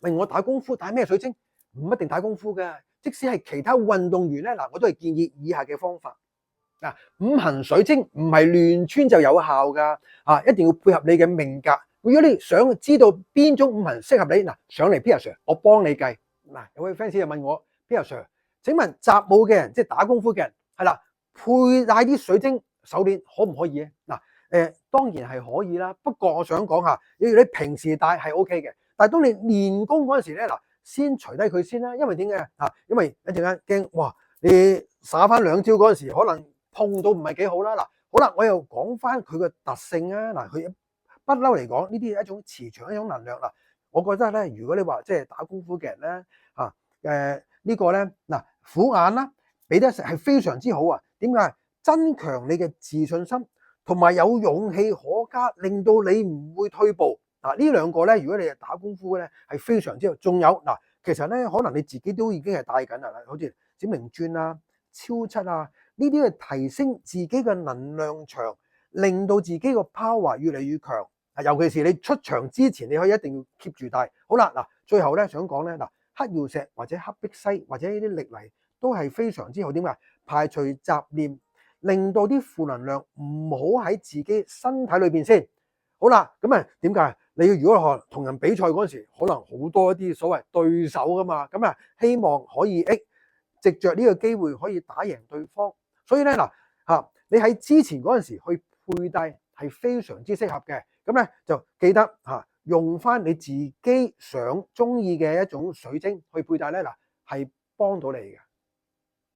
問我打功夫打咩水晶？唔一定打功夫嘅，即使係其他運動員咧，我都係建議以下嘅方法。五行水晶唔係亂穿就有效噶，一定要配合你嘅命格。如果你想知道邊種五行適合你，上嚟 Peter Sir，我幫你計。有位 fans 就問我 Peter Sir，請問習武嘅人，即係打功夫嘅人，係啦，佩戴啲水晶手鏈可唔可以咧？當然係可以啦。不過我想講下，如果你平時戴係 OK 嘅，但係當你練功嗰陣時咧，先除低佢先啦。因為點解啊？因為一陣間驚，哇！你耍翻兩招嗰陣時，可能碰到唔係幾好啦。好啦，我又講翻佢個特性啊。佢不嬲嚟講，呢啲係一種磁場，一種能量。我覺得咧，如果你話即係打功夫嘅人咧，呢個咧虎眼啦，俾得係非常之好啊。點解？增強你嘅自信心，同埋有勇氣可嘉，令到你唔會退步。呢兩個咧，如果你係打功夫咧，係非常之好。仲有其實咧，可能你自己都已經係帶緊啦，好似閃靈鑽啊、超七啊，呢啲係提升自己嘅能量場，令到自己個 power 越嚟越強。尤其是你出場之前，你可以一定要 keep 住帶。好啦，最後咧想講咧，黑曜石或者黑碧璽或者呢啲歷泥都係非常之好。點解？排除雜念，令到啲負能量唔好喺自己身體裏邊先。好啦，咁點解？你如果同人比賽嗰陣時，可能好多一啲所謂對手噶嘛，咁希望可以藉着呢個機會可以打贏對方。所以咧你喺之前嗰陣時去佩戴係非常之適合嘅。咁咧就記得用翻你自己想中意嘅一種水晶去佩戴咧，係幫到你嘅。